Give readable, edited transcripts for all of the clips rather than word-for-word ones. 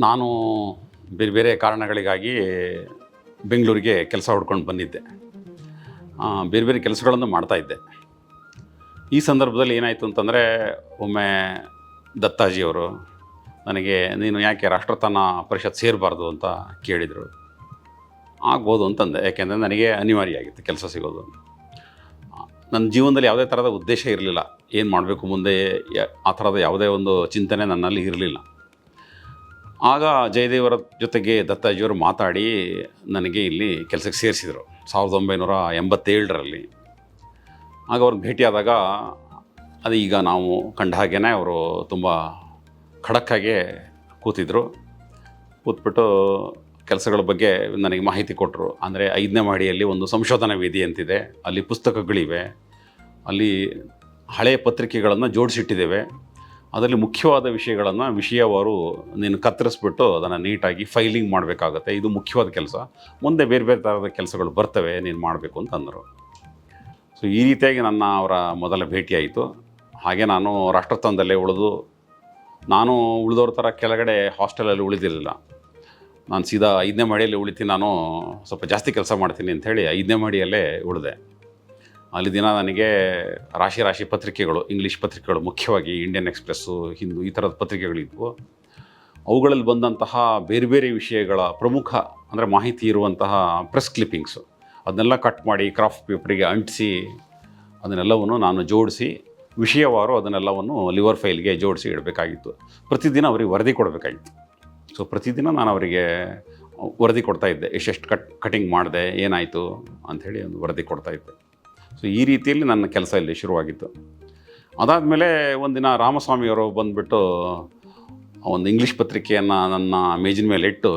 ನಾನು ಬೇರೆ ಬೇರೆ ಕಾರಣಗಳಿಗಾಗಿ ಬೆಂಗಳೂರಿಗೆ ಕೆಲಸ ಹುಡ್ಕೊಂಡು ಬಂದಿದ್ದೆ. ಬೇರೆ ಬೇರೆ ಕೆಲಸಗಳನ್ನು ಮಾಡ್ತಾಯಿದ್ದೆ. ಈ ಸಂದರ್ಭದಲ್ಲಿ ಏನಾಯಿತು ಅಂತಂದರೆ, ಒಮ್ಮೆ ದತ್ತಾಜಿಯವರು ನನಗೆ ನೀನು ಯಾಕೆ ರಾಷ್ಟ್ರೋತ್ಥಾನ ಪರಿಷತ್ ಸೇರಬಾರ್ದು ಅಂತ ಕೇಳಿದರು. ಆಗ್ಬೋದು ಅಂತಂದೆ, ಯಾಕೆಂದರೆ ನನಗೆ ಅನಿವಾರ್ಯ ಆಗಿತ್ತು ಕೆಲಸ ಸಿಗೋದು. ನನ್ನ ಜೀವನದಲ್ಲಿ ಯಾವುದೇ ಥರದ ಉದ್ದೇಶ ಇರಲಿಲ್ಲ, ಏನು ಮಾಡಬೇಕು ಮುಂದೆ ಆ ಥರದ ಯಾವುದೇ ಒಂದು ಚಿಂತನೆ ನನ್ನಲ್ಲಿ ಇರಲಿಲ್ಲ. ಆಗ ಜಯದೇವರ ಜೊತೆಗೆ ದತ್ತಾಜಿಯವರು ಮಾತಾಡಿ ನನಗೆ ಇಲ್ಲಿ ಕೆಲಸಕ್ಕೆ ಸೇರಿಸಿದರು 1987ರಲ್ಲಿ. ಆಗ ಅವ್ರಿಗೆ ಭೇಟಿಯಾದಾಗ ಅದು ಈಗ ನಾವು ಕಂಡ ಹಾಗೇ ಅವರು ತುಂಬ ಖಡಕ್ಕಾಗೆ ಕೂತಿದ್ರು. ಕೂತ್ಬಿಟ್ಟು ಕೆಲಸಗಳ ಬಗ್ಗೆ ನನಗೆ ಮಾಹಿತಿ ಕೊಟ್ಟರು. ಅಂದರೆ 5ನೇ ಮಹಡಿಯಲ್ಲಿ ಒಂದು ಸಂಶೋಧನಾ ವೇದಿ ಅಂತಿದೆ, ಅಲ್ಲಿ ಪುಸ್ತಕಗಳಿವೆ, ಅಲ್ಲಿ ಹಳೆಯ ಪತ್ರಿಕೆಗಳನ್ನು ಜೋಡಿಸಿಟ್ಟಿದ್ದೇವೆ, ಅದರಲ್ಲಿ ಮುಖ್ಯವಾದ ವಿಷಯಗಳನ್ನು ವಿಷಯವಾರು ನೀನು ಕತ್ತರಿಸ್ಬಿಟ್ಟು ಅದನ್ನು ನೀಟಾಗಿ ಫೈಲಿಂಗ್ ಮಾಡಬೇಕಾಗತ್ತೆ, ಇದು ಮುಖ್ಯವಾದ ಕೆಲಸ, ಮುಂದೆ ಬೇರೆ ಬೇರೆ ಥರದ ಕೆಲಸಗಳು ಬರ್ತವೆ, ನೀನು ಮಾಡಬೇಕು ಅಂತಂದರು. ಸೊ ಈ ರೀತಿಯಾಗಿ ಅವರ ಮೊದಲ ಭೇಟಿಯಾಯಿತು. ಹಾಗೆ ನಾನು ರಾಷ್ಟ್ರೋತ್ಥಾನದಲ್ಲೇ ಉಳಿದು, ನಾನು ಉಳಿದವ್ರ ಥರ ಕೆಳಗಡೆ ಹಾಸ್ಟೆಲಲ್ಲಿ ಉಳಿದಿರಲಿಲ್ಲ. ನಾನು ಸೀದಾ 5ನೇ ಮಹಡಿಯಲ್ಲಿ ಉಳಿತೀನಿ, ನಾನು ಸ್ವಲ್ಪ ಜಾಸ್ತಿ ಕೆಲಸ ಮಾಡ್ತೀನಿ ಅಂಥೇಳಿ 5ನೇ ಮಹಡಿಯಲ್ಲೇ ಉಳಿದೆ. ಅಲ್ಲಿ ದಿನ ನನಗೆ ರಾಶಿ ಪತ್ರಿಕೆಗಳು, ಇಂಗ್ಲೀಷ್ ಪತ್ರಿಕೆಗಳು, ಮುಖ್ಯವಾಗಿ ಇಂಡಿಯನ್ ಎಕ್ಸ್‌ಪ್ರೆಸ್ಸು, ಹಿಂದೂ, ಈ ಥರದ ಪತ್ರಿಕೆಗಳಿದ್ವು. ಅವುಗಳಲ್ಲಿ ಬಂದಂತಹ ಬೇರೆ ಬೇರೆ ವಿಷಯಗಳ ಪ್ರಮುಖ ಅಂದರೆ ಮಾಹಿತಿ ಇರುವಂತಹ ಪ್ರೆಸ್ ಕ್ಲಿಪ್ಪಿಂಗ್ಸು, ಅದನ್ನೆಲ್ಲ ಕಟ್ ಮಾಡಿ ಕ್ರಾಫ್ಟ್ ಪೇಪರಿಗೆ ಅಂಟಿಸಿ ಅದನ್ನೆಲ್ಲವನ್ನು ನಾನು ಜೋಡಿಸಿ ವಿಷಯವಾರು ಅದನ್ನೆಲ್ಲವನ್ನು ಲಿವರ್ ಫೈಲ್ಗೆ ಜೋಡಿಸಿ ಇಡಬೇಕಾಗಿತ್ತು. ಪ್ರತಿದಿನ ಅವರಿಗೆ ವರದಿ ಕೊಡಬೇಕಾಗಿತ್ತು. ಸೊ ಪ್ರತಿದಿನ ನಾನು ಅವರಿಗೆ ವರದಿ ಕೊಡ್ತಾಯಿದ್ದೆ, ಎಷ್ಟೆಷ್ಟು ಕಟಿಂಗ್ ಮಾಡಿದೆ, ಏನಾಯಿತು ಅಂಥೇಳಿ ಒಂದು ವರದಿ ಕೊಡ್ತಾಯಿದ್ದೆ. ಸೊ ಈ ರೀತಿಯಲ್ಲಿ ನನ್ನ ಕೆಲಸ ಇಲ್ಲಿ ಶುರುವಾಗಿತ್ತು. ಅದಾದಮೇಲೆ ಒಂದಿನ ರಾಮಸ್ವಾಮಿಯವರು ಬಂದುಬಿಟ್ಟು ಒಂದು ಇಂಗ್ಲೀಷ್ ಪತ್ರಿಕೆಯನ್ನು ನನ್ನ ಮೇಜಿನ ಮೇಲೆ ಇಟ್ಟು,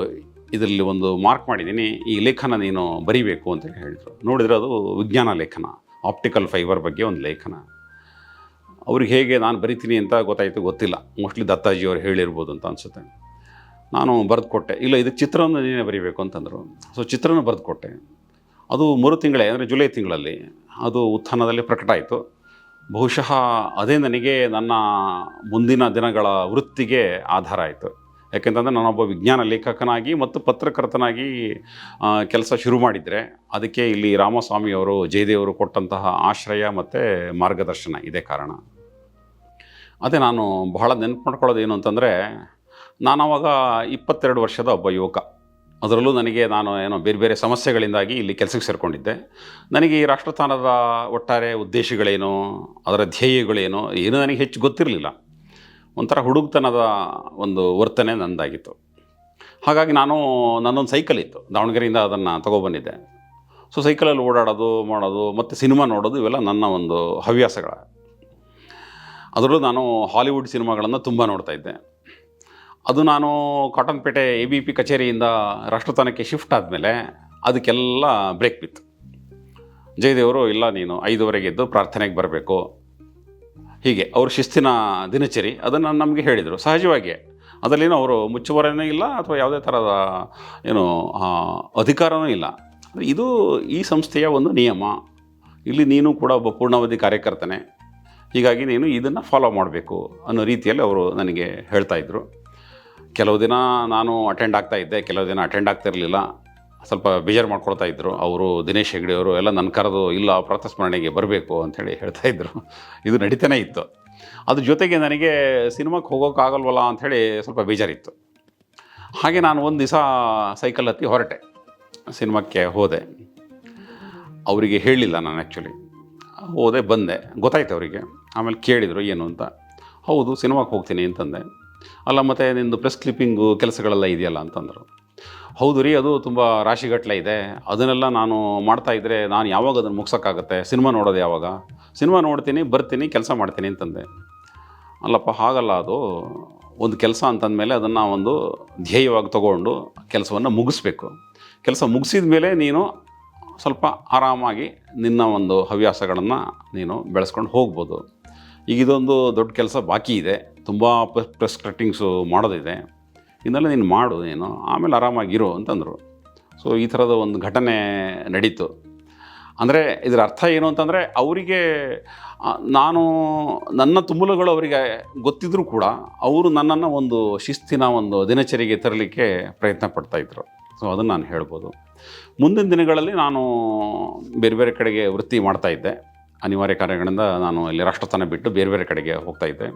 ಇದರಲ್ಲಿ ಒಂದು ಮಾರ್ಕ್ ಮಾಡಿದ್ದೀನಿ, ಈ ಲೇಖನ ನೀನು ಬರೀಬೇಕು ಅಂತೇಳಿ ಹೇಳಿದರು. ನೋಡಿದರೆ ಅದು ವಿಜ್ಞಾನ ಲೇಖನ, ಆಪ್ಟಿಕಲ್ ಫೈಬರ್ ಬಗ್ಗೆ ಒಂದು ಲೇಖನ. ಅವ್ರಿಗೆ ಹೇಗೆ ನಾನು ಬರಿತೀನಿ ಅಂತ ಗೊತ್ತಿಲ್ಲ, ಮೋಸ್ಟ್ಲಿ ದತ್ತಾಜಿಯವರು ಹೇಳಿರ್ಬೋದು ಅಂತ ಅನಿಸುತ್ತೆ. ನಾನು ಬರೆದು ಕೊಟ್ಟೆ. ಇಲ್ಲ, ಇದಕ್ಕೆ ಚಿತ್ರವನ್ನು ನೀನೇ ಬರೀಬೇಕು ಅಂತಂದರು. ಸೊ ಚಿತ್ರನ ಬರೆದು ಕೊಟ್ಟೆ. ಅದು ತಿಂಗಳೇ, ಅಂದರೆ ಜುಲೈ ತಿಂಗಳಲ್ಲಿ ಅದು ಉತ್ಥಾನದಲ್ಲಿ ಪ್ರಕಟ ಆಯಿತು. ಬಹುಶಃ ಅದೇ ನನಗೆ ನನ್ನ ಮುಂದಿನ ದಿನಗಳ ವೃತ್ತಿಗೆ ಆಧಾರ ಆಯಿತು. ಯಾಕೆಂತಂದರೆ ನಾನೊಬ್ಬ ವಿಜ್ಞಾನ ಲೇಖಕನಾಗಿ ಮತ್ತು ಪತ್ರಕರ್ತನಾಗಿ ಕೆಲಸ ಶುರು ಮಾಡಿದರೆ ಅದಕ್ಕೆ ಇಲ್ಲಿ ರಾಮಸ್ವಾಮಿಯವರು, ಜಯದೇವರು ಕೊಟ್ಟಂತಹ ಆಶ್ರಯ ಮತ್ತು ಮಾರ್ಗದರ್ಶನ ಇದೇ ಕಾರಣ. ಅದೇ ನಾನು ಬಹಳ ನೆನಪು ಮಾಡ್ಕೊಳ್ಳೋದು ಏನು ಅಂತಂದರೆ, ನಾನವಾಗ 22 ವರ್ಷದ ಒಬ್ಬ ಯುವಕ. ಅದರಲ್ಲೂ ನಾನು ಬೇರೆ ಬೇರೆ ಸಮಸ್ಯೆಗಳಿಂದಾಗಿ ಇಲ್ಲಿ ಕೆಲಸಕ್ಕೆ ಸೇರಿಕೊಂಡಿದ್ದೆ. ನನಗೆ ಈ ರಾಷ್ಟ್ರೋತ್ಥಾನದ ಒಟ್ಟಾರೆ ಉದ್ದೇಶಗಳೇನು, ಅದರ ಧ್ಯೇಯಗಳೇನು ಏನೂ ನನಗೆ ಹೆಚ್ಚು ಗೊತ್ತಿರಲಿಲ್ಲ. ಒಂಥರ ಹುಡುಗತನದ ಒಂದು ವರ್ತನೆ ನನ್ನದಾಗಿತ್ತು. ಹಾಗಾಗಿ ನನ್ನೊಂದು ಸೈಕಲ್ ಇತ್ತು, ದಾವಣಗೆರೆಯಿಂದ ಅದನ್ನು ತೊಗೊಬಂದಿದ್ದೆ. ಸೊ ಸೈಕಲಲ್ಲಿ ಓಡಾಡೋದು, ಮಾಡೋದು ಮತ್ತು ಸಿನಿಮಾ ನೋಡೋದು, ಇವೆಲ್ಲ ನನ್ನ ಒಂದು ಹವ್ಯಾಸಗಳ. ಅದರಲ್ಲೂ ನಾನು ಹಾಲಿವುಡ್ ಸಿನಿಮಾಗಳನ್ನು ತುಂಬ ನೋಡ್ತಾಯಿದ್ದೆ. ಅದು ನಾನು ಕಾಟನ್ಪೇಟೆ ABP ಕಚೇರಿಯಿಂದ ರಾಷ್ಟ್ರೋತ್ಥಾನಕ್ಕೆ ಶಿಫ್ಟ್ ಆದಮೇಲೆ ಅದಕ್ಕೆಲ್ಲ ಬ್ರೇಕ್ ಬಿತ್ತು. ಜಯದೇವರು, ಇಲ್ಲ ನೀನು 5:30 ಎದ್ದು ಪ್ರಾರ್ಥನೆಗೆ ಬರಬೇಕು, ಹೀಗೆ ಅವರು ಶಿಸ್ತಿನ ದಿನಚರಿ ಅದನ್ನು ನಮಗೆ ಹೇಳಿದರು. ಸಹಜವಾಗಿ ಅದರಲ್ಲೇನೋ ಅವರು ಮುಚ್ಚುಮರೆಯೂ ಇಲ್ಲ ಅಥವಾ ಯಾವುದೇ ಥರದ ಅಧಿಕಾರವೂ ಇಲ್ಲ. ಇದು ಈ ಸಂಸ್ಥೆಯ ಒಂದು ನಿಯಮ, ಇಲ್ಲಿ ನೀನು ಕೂಡ ಒಬ್ಬ ಪೂರ್ಣಾವಧಿ ಕಾರ್ಯಕರ್ತನೆ, ಹೀಗಾಗಿ ನೀನು ಇದನ್ನು ಫಾಲೋ ಮಾಡಬೇಕು ಅನ್ನೋ ರೀತಿಯಲ್ಲಿ ಅವರು ನನಗೆ ಹೇಳ್ತಾಯಿದ್ರು. ಕೆಲವು ದಿನ ನಾನು ಅಟೆಂಡ್ ಆಗ್ತಾಯಿದ್ದೆ, ಕೆಲವು ದಿನ ಅಟೆಂಡ್ ಆಗ್ತಿರಲಿಲ್ಲ. ಸ್ವಲ್ಪ ಬೇಜಾರು ಮಾಡ್ಕೊಳ್ತಾಯಿದ್ರು ಅವರು, ದಿನೇಶ್ ಹೆಗ್ಡೆ ಅವರು ಎಲ್ಲ ನನ್ನ ಕರೆದು, ಇಲ್ಲ ಪ್ರಾತಸ್ಮರಣೆಗೆ ಬರಬೇಕು ಅಂಥೇಳಿ ಹೇಳ್ತಾಯಿದ್ರು. ಇದು ನಡೀತಾನೆ ಇತ್ತು. ಅದ್ರ ಜೊತೆಗೆ ನನಗೆ ಸಿನಿಮಾಕ್ಕೆ ಹೋಗೋಕ್ಕಾಗಲ್ವಲ್ಲ ಅಂಥೇಳಿ ಸ್ವಲ್ಪ ಬೇಜಾರಿತ್ತು. ಹಾಗೆ ನಾನು ಒಂದು ದಿವಸ ಸೈಕಲ್ ಹತ್ತಿ ಹೊರಟೆ, ಸಿನಿಮಾಕ್ಕೆ ಹೋದೆ. ಅವರಿಗೆ ಹೇಳಲಿಲ್ಲ ನಾನು, ಆ್ಯಕ್ಚುಲಿ ಹೋದೆ, ಬಂದೆ, ಗೊತ್ತಾಯ್ತು ಅವರಿಗೆ. ಆಮೇಲೆ ಕೇಳಿದರು ಏನು ಅಂತ. ಹೌದು, ಸಿನಿಮಾಕ್ಕೆ ಹೋಗ್ತೀನಿ ಅಂತಂದೆ. ಅಲ್ಲ, ಮತ್ತು ನಿಮ್ಮದು ಪ್ರೆಸ್ ಕ್ಲಿಪ್ಪಿಂಗು ಕೆಲಸಗಳೆಲ್ಲ ಇದೆಯಲ್ಲ ಅಂತಂದರು. ಹೌದು ರೀ, ಅದು ತುಂಬ ರಾಶಿಗಟ್ಟಲೆ ಇದೆ, ಅದನ್ನೆಲ್ಲ ನಾನು ಮಾಡ್ತಾಯಿದ್ರೆ ನಾನು ಯಾವಾಗ ಅದನ್ನು ಮುಗ್ಸೋಕ್ಕಾಗತ್ತೆ, ಸಿನಿಮಾ ನೋಡೋದು ಯಾವಾಗ, ಸಿನಿಮಾ ನೋಡ್ತೀನಿ, ಬರ್ತೀನಿ, ಕೆಲಸ ಮಾಡ್ತೀನಿ ಅಂತಂದೆ. ಅಲ್ಲಪ್ಪ, ಹಾಗಲ್ಲ, ಅದು ಒಂದು ಕೆಲಸ ಅಂತಂದಮೇಲೆ ಅದನ್ನು ಒಂದು ಧ್ಯೇಯವಾಗಿ ತೊಗೊಂಡು ಕೆಲಸವನ್ನು ಮುಗಿಸ್ಬೇಕು. ಕೆಲಸ ಮುಗಿಸಿದ ಮೇಲೆ ನೀನು ಸ್ವಲ್ಪ ಆರಾಮಾಗಿ ನಿನ್ನ ಒಂದು ಹವ್ಯಾಸಗಳನ್ನು ನೀನು ಬೆಳೆಸ್ಕೊಂಡು ಹೋಗ್ಬೋದು. ಈಗ ಇದೊಂದು ದೊಡ್ಡ ಕೆಲಸ ಬಾಕಿ ಇದೆ, ತುಂಬ ಪ್ರೆಸ್ ಕಟ್ಟಿಂಗ್ಸು ಮಾಡೋದಿದೆ, ಇದನ್ನೆಲ್ಲ ನೀನು ಮಾಡು, ನೀನು ಆಮೇಲೆ ಆರಾಮಾಗಿರು ಅಂತಂದರು. ಸೊ ಈ ಥರದ ಒಂದು ಘಟನೆ ನಡೀತು. ಅಂದರೆ ಇದರ ಅರ್ಥ ಏನು ಅಂತಂದರೆ ಅವರಿಗೆ ನಾನು ನನ್ನ ತುಮುಲಗಳು ಅವರಿಗೆ ಗೊತ್ತಿದ್ದರೂ ಕೂಡ ಅವರು ನನ್ನನ್ನು ಒಂದು ಶಿಸ್ತಿನ ಒಂದು ದಿನಚರಿಗೆ ತರಲಿಕ್ಕೆ ಪ್ರಯತ್ನ ಪಡ್ತಾಯಿದ್ರು. ಸೊ ಅದನ್ನು ನಾನು ಹೇಳ್ಬೋದು. ಮುಂದಿನ ದಿನಗಳಲ್ಲಿ ನಾನು ಬೇರೆ ಬೇರೆ ಕಡೆಗೆ ವೃತ್ತಿ ಮಾಡ್ತಾಯಿದ್ದೆ. ಅನಿವಾರ್ಯ ಕಾರ್ಯಗಳಿಂದ ನಾನು ಇಲ್ಲಿ ರಾಷ್ಟ್ರಸ್ಥಾನ ಬಿಟ್ಟು ಬೇರೆ ಬೇರೆ ಕಡೆಗೆ ಹೋಗ್ತಾಯಿದ್ದೆ.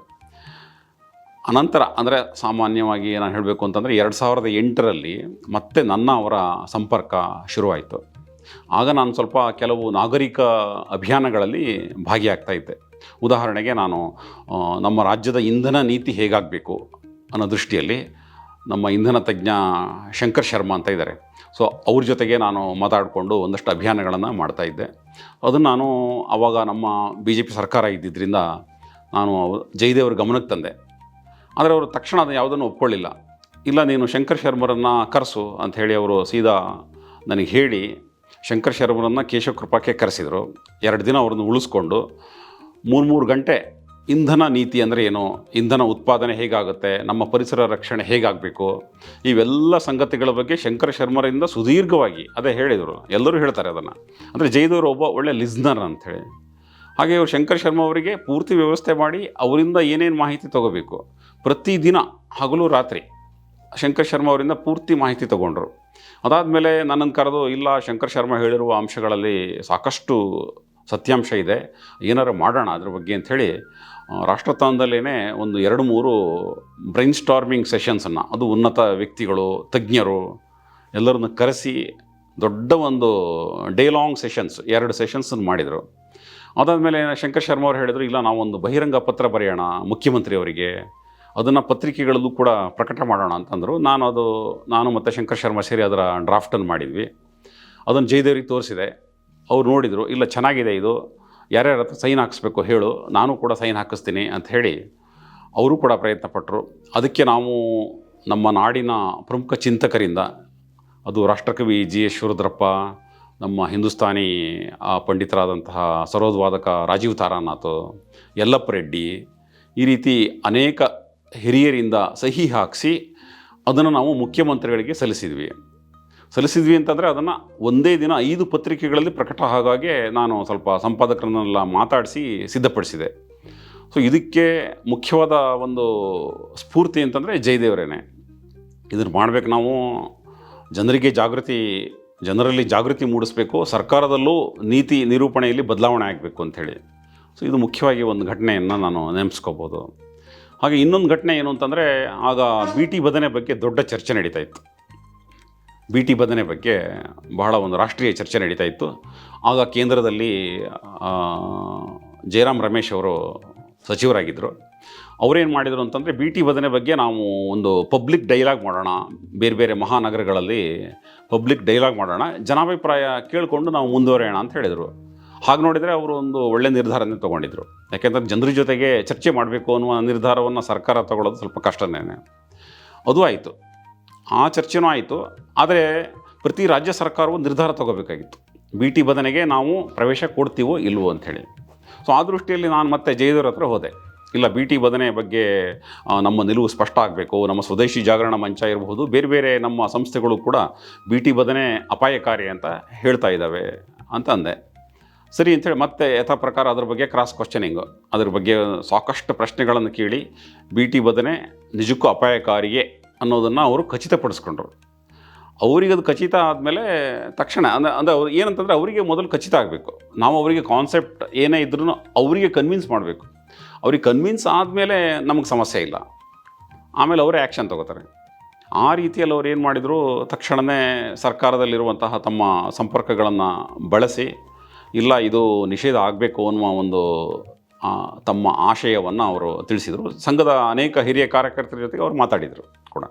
ಅನಂತರ ಅಂದರೆ ಸಾಮಾನ್ಯವಾಗಿ ನಾನು ಹೇಳಬೇಕು ಅಂತಂದರೆ 2008ರಲ್ಲಿ ಮತ್ತೆ ಅವರ ಸಂಪರ್ಕ ಶುರುವಾಯಿತು. ಆಗ ನಾನು ಸ್ವಲ್ಪ ಕೆಲವು ನಾಗರಿಕ ಅಭಿಯಾನಗಳಲ್ಲಿ ಭಾಗಿಯಾಗ್ತಾಯಿದ್ದೆ. ಉದಾಹರಣೆಗೆ ನಾನು ನಮ್ಮ ರಾಜ್ಯದ ಇಂಧನ ನೀತಿ ಹೇಗಾಗಬೇಕು ಅನ್ನೋ ದೃಷ್ಟಿಯಲ್ಲಿ ನಮ್ಮ ಇಂಧನ ತಜ್ಞ ಶಂಕರ್ ಶರ್ಮಾ ಅಂತ ಇದ್ದಾರೆ. ಸೊ ಅವ್ರ ಜೊತೆಗೆ ನಾನು ಮಾತಾಡಿಕೊಂಡು ಒಂದಷ್ಟು ಅಭಿಯಾನಗಳನ್ನು ಮಾಡ್ತಾಯಿದ್ದೆ. ಅದನ್ನು ನಾನು ಆವಾಗ ನಮ್ಮ BJP ಸರ್ಕಾರ ಇದ್ದಿದ್ದರಿಂದ ನಾನು ಜಯದೇವ್ರ ಗಮನಕ್ಕೆ ತಂದೆ. ಆದರೆ ಅವರು ತಕ್ಷಣ ಅದು ಯಾವುದನ್ನು ಒಪ್ಕೊಳ್ಳಿಲ್ಲ. ಇಲ್ಲ, ನೀನು ಶಂಕರ್ ಶರ್ಮರನ್ನು ಕರೆಸು ಅಂಥೇಳಿ ಅವರು ಸೀದಾ ನನಗೆ ಹೇಳಿ ಶಂಕರ್ ಶರ್ಮರನ್ನು ಕೇಶವ ಕೃಪಾಕ್ಕೆ ಕರೆಸಿದರು. 2 ದಿನ ಅವ್ರನ್ನ ಉಳಿಸ್ಕೊಂಡು 3 ಗಂಟೆ ಇಂಧನ ನೀತಿ ಅಂದರೆ ಏನು, ಇಂಧನ ಉತ್ಪಾದನೆ ಹೇಗಾಗುತ್ತೆ, ನಮ್ಮ ಪರಿಸರ ರಕ್ಷಣೆ ಹೇಗಾಗಬೇಕು, ಇವೆಲ್ಲ ಸಂಗತಿಗಳ ಬಗ್ಗೆ ಶಂಕರ್ ಶರ್ಮರಿಂದ ಸುದೀರ್ಘವಾಗಿ ಅದೇ ಹೇಳಿದರು. ಎಲ್ಲರೂ ಹೇಳ್ತಾರೆ ಅದನ್ನು. ಅಂದರೆ ಜಯದೇವರು ಒಬ್ಬ ಒಳ್ಳೆ ಲಿಸ್ನರ್ ಅಂಥೇಳಿ. ಹಾಗೆ ಇವರು ಶಂಕರ್ ಶರ್ಮಾ ಅವರಿಗೆ ಪೂರ್ತಿ ವ್ಯವಸ್ಥೆ ಮಾಡಿ ಅವರಿಂದ ಏನೇನು ಮಾಹಿತಿ ತೊಗೋಬೇಕು ಪ್ರತಿದಿನ ಹಗಲು ರಾತ್ರಿ ಶಂಕರ್ ಶರ್ಮಾ ಅವರಿಂದ ಪೂರ್ತಿ ಮಾಹಿತಿ ತೊಗೊಂಡ್ರು. ಅದಾದಮೇಲೆ ನನ್ನನ್ನು ಕರೆದು, ಇಲ್ಲ, ಶಂಕರ್ ಶರ್ಮಾ ಹೇಳಿರುವ ಅಂಶಗಳಲ್ಲಿ ಸಾಕಷ್ಟು ಸತ್ಯಾಂಶ ಇದೆ, ಏನಾರು ಮಾಡೋಣ ಅದ್ರ ಬಗ್ಗೆ ಅಂಥೇಳಿ ರಾಷ್ಟ್ರತಾಣದಲ್ಲೇ ಒಂದು 2-3 ಬ್ರೈನ್ ಸ್ಟಾರ್ಮಿಂಗ್ ಸೆಷನ್ಸನ್ನು, ಅದು ಉನ್ನತ ವ್ಯಕ್ತಿಗಳು, ತಜ್ಞರು ಎಲ್ಲರನ್ನು ಕರೆಸಿ ದೊಡ್ಡ ಒಂದು ಡೇ ಲಾಂಗ್ ಸೆಷನ್ಸ್ 2 ಸೆಷನ್ಸನ್ನು ಮಾಡಿದರು. ಅದಾದಮೇಲೆ ಶಂಕರ್ ಶರ್ಮಾ ಅವರು ಹೇಳಿದರು, ಇಲ್ಲ, ನಾವೊಂದು ಬಹಿರಂಗ ಪತ್ರ ಬರೆಯೋಣ ಮುಖ್ಯಮಂತ್ರಿಯವರಿಗೆ, ಅದನ್ನು ಪತ್ರಿಕೆಗಳಲ್ಲೂ ಕೂಡ ಪ್ರಕಟ ಮಾಡೋಣ ಅಂತಂದರು. ನಾನು ಮತ್ತು ಶಂಕರ್ ಶರ್ಮಾ ಸೇರಿ ಅದರ ಡ್ರಾಫ್ಟನ್ನು ಮಾಡಿದ್ವಿ. ಅದನ್ನು ಜಯದೇವ್ರಿಗೆ ತೋರಿಸಿದೆ. ಅವ್ರು ನೋಡಿದರು, ಇಲ್ಲ, ಚೆನ್ನಾಗಿದೆ ಇದು, ಯಾರ್ಯಾರ ಹತ್ರ ಸೈನ್ ಹಾಕಿಸ್ಬೇಕು ಹೇಳು, ನಾನು ಕೂಡ ಸೈನ್ ಹಾಕಿಸ್ತೀನಿ ಅಂತ ಹೇಳಿ ಅವರು ಕೂಡ ಪ್ರಯತ್ನ ಪಟ್ಟರು. ಅದಕ್ಕೆ ನಾವು ನಮ್ಮ ನಾಡಿನ ಪ್ರಮುಖ ಚಿಂತಕರಿಂದ, ಅದು ರಾಷ್ಟ್ರಕವಿ GS ಶಿವರುದ್ರಪ್ಪ, ನಮ್ಮ ಹಿಂದೂಸ್ತಾನಿ ಪಂಡಿತರಾದಂತಹ ಸರೋದ್ವಾದಕ ರಾಜೀವ್ ತಾರಾನಾಥ್, ಯಲ್ಲಪ್ಪ ರೆಡ್ಡಿ, ಈ ರೀತಿ ಅನೇಕ ಹಿರಿಯರಿಂದ ಸಹಿ ಹಾಕಿಸಿ ಅದನ್ನು ನಾವು ಮುಖ್ಯಮಂತ್ರಿಗಳಿಗೆ ಸಲ್ಲಿಸಿದ್ವಿ ಅಂತಂದರೆ ಅದನ್ನು ಒಂದೇ ದಿನ 5 ಪತ್ರಿಕೆಗಳಲ್ಲಿ ಪ್ರಕಟ ಹಾಗಾಗಿ ನಾನು ಸ್ವಲ್ಪ ಸಂಪಾದಕರನ್ನೆಲ್ಲ ಮಾತಾಡಿಸಿ ಸಿದ್ಧಪಡಿಸಿದೆ. ಸೊ ಇದಕ್ಕೆ ಮುಖ್ಯವಾದ ಒಂದು ಸ್ಫೂರ್ತಿ ಅಂತಂದರೆ ಜಯದೇವರೇನೆ. ಇದನ್ನು ಮಾಡಬೇಕು, ನಾವು ಜನರಲ್ಲಿ ಜಾಗೃತಿ ಮೂಡಿಸಬೇಕು, ಸರ್ಕಾರದಲ್ಲೂ ನೀತಿ ನಿರೂಪಣೆಯಲ್ಲಿ ಬದಲಾವಣೆ ಆಗಬೇಕು ಅಂಥೇಳಿ. ಸೊ ಇದು ಮುಖ್ಯವಾಗಿ ಒಂದು ಘಟನೆಯನ್ನು ನಾನು ನೆನೆಸ್ಕೋಬೋದು. ಹಾಗೆ ಇನ್ನೊಂದು ಘಟನೆ ಏನು ಅಂತಂದರೆ, ಆಗ BT ಬದನೆ ಬಗ್ಗೆ ದೊಡ್ಡ ಚರ್ಚೆ ನಡೀತಾ ಇತ್ತು. BT ಬದನೆ ಬಗ್ಗೆ ಬಹಳ ಒಂದು ರಾಷ್ಟ್ರೀಯ ಚರ್ಚೆ ನಡೀತಾ ಇತ್ತು. ಆಗ ಕೇಂದ್ರದಲ್ಲಿ ಜಯರಾಮ್ ರಮೇಶ್ ಅವರು ಸಚಿವರಾಗಿದ್ದರು. ಅವರೇನು ಮಾಡಿದರು ಅಂತಂದರೆ, BT ಬದನೆ ಬಗ್ಗೆ ನಾವು ಒಂದು ಪಬ್ಲಿಕ್ ಡೈಲಾಗ್ ಮಾಡೋಣ, ಬೇರೆ ಬೇರೆ ಮಹಾನಗರಗಳಲ್ಲಿ ಪಬ್ಲಿಕ್ ಡೈಲಾಗ್ ಮಾಡೋಣ, ಜನಾಭಿಪ್ರಾಯ ಕೇಳಿಕೊಂಡು ನಾವು ಮುಂದುವರೆಯೋಣ ಅಂತ ಹೇಳಿದರು. ಹಾಗೆ ನೋಡಿದರೆ ಅವರು ಒಂದು ಒಳ್ಳೆಯ ನಿರ್ಧಾರನೇ ತೊಗೊಂಡಿದ್ರು. ಯಾಕೆಂದರೆ ಜನರ ಜೊತೆಗೆ ಚರ್ಚೆ ಮಾಡಬೇಕು ಅನ್ನುವ ನಿರ್ಧಾರವನ್ನು ಸರ್ಕಾರ ತಗೊಳ್ಳೋದು ಸ್ವಲ್ಪ ಕಷ್ಟನೇ. ಅದು ಆಯಿತು, ಆ ಚರ್ಚೆನೂ ಆಯಿತು. ಆದರೆ ಪ್ರತಿ ರಾಜ್ಯ ಸರ್ಕಾರವು ನಿರ್ಧಾರ ತೊಗೋಬೇಕಾಗಿತ್ತು, BT ಬದನೆಗೆ ನಾವು ಪ್ರವೇಶ ಕೊಡ್ತೀವೋ ಇಲ್ವೋ ಅಂಥೇಳಿ. ಸೊ ಆ ದೃಷ್ಟಿಯಲ್ಲಿ ನಾನು ಮತ್ತೆ ಜಯದೇವ್ರ ಹತ್ರ ಹೋದೆ. ಇಲ್ಲ, BT ಬದನೆ ಬಗ್ಗೆ ನಮ್ಮ ನಿಲುವು ಸ್ಪಷ್ಟ ಆಗಬೇಕು, ನಮ್ಮ ಸ್ವದೇಶಿ ಜಾಗರಣ ಮಂಚ ಇರಬಹುದು, ಬೇರೆ ಬೇರೆ ನಮ್ಮ ಸಂಸ್ಥೆಗಳು ಕೂಡ BT ಬದನೆ ಅಪಾಯಕಾರಿ ಅಂತ ಹೇಳ್ತಾ ಇದ್ದಾವೆ ಅಂತ ಅಂದೆ. ಸರಿ ಅಂಥೇಳಿ ಮತ್ತೆ ಯಥಾ ಪ್ರಕಾರ ಅದ್ರ ಬಗ್ಗೆ ಕ್ರಾಸ್ ಕ್ವಶನಿಂಗು, ಅದ್ರ ಬಗ್ಗೆ ಸಾಕಷ್ಟು ಪ್ರಶ್ನೆಗಳನ್ನು ಕೇಳಿ BT ಬದನೆ ನಿಜಕ್ಕೂ ಅಪಾಯಕಾರಿಯೇ ಅನ್ನೋದನ್ನು ಅವರು ಖಚಿತಪಡಿಸ್ಕೊಂಡ್ರು. ಅವರಿಗೆ ಅದು ಖಚಿತ ಆದಮೇಲೆ ತಕ್ಷಣ ಅಂದರೆ ಅವ್ರು ಏನಂತಂದರೆ, ಅವರಿಗೆ ಮೊದಲು ಖಚಿತ ಆಗಬೇಕು. ನಾವು ಅವರಿಗೆ ಕಾನ್ಸೆಪ್ಟ್ ಏನೇ ಇದ್ರೂ ಅವರಿಗೆ ಕನ್ವಿನ್ಸ್ ಮಾಡಬೇಕು. ಅವ್ರಿಗೆ ಕನ್ವಿನ್ಸ್ ಆದಮೇಲೆ ನಮಗೆ ಸಮಸ್ಯೆ ಇಲ್ಲ, ಆಮೇಲೆ ಅವರೇ ಆ್ಯಕ್ಷನ್ ತೊಗೋತಾರೆ. ಆ ರೀತಿಯಲ್ಲಿ ಅವ್ರು ಏನು ಮಾಡಿದರು, ತಕ್ಷಣವೇ ಸರ್ಕಾರದಲ್ಲಿರುವಂತಹ ತಮ್ಮ ಸಂಪರ್ಕಗಳನ್ನು ಬಳಸಿ, ಇಲ್ಲ, ಇದು ನಿಷೇಧ ಆಗಬೇಕು ಅನ್ನುವ ಒಂದು ತಮ್ಮ ಆಶಯವನ್ನು ಅವರು ತಿಳಿಸಿದರು. ಸಂಘದ ಅನೇಕ ಹಿರಿಯ ಕಾರ್ಯಕರ್ತರ ಜೊತೆಗೆ ಅವರು ಮಾತಾಡಿದರು ಕೂಡ.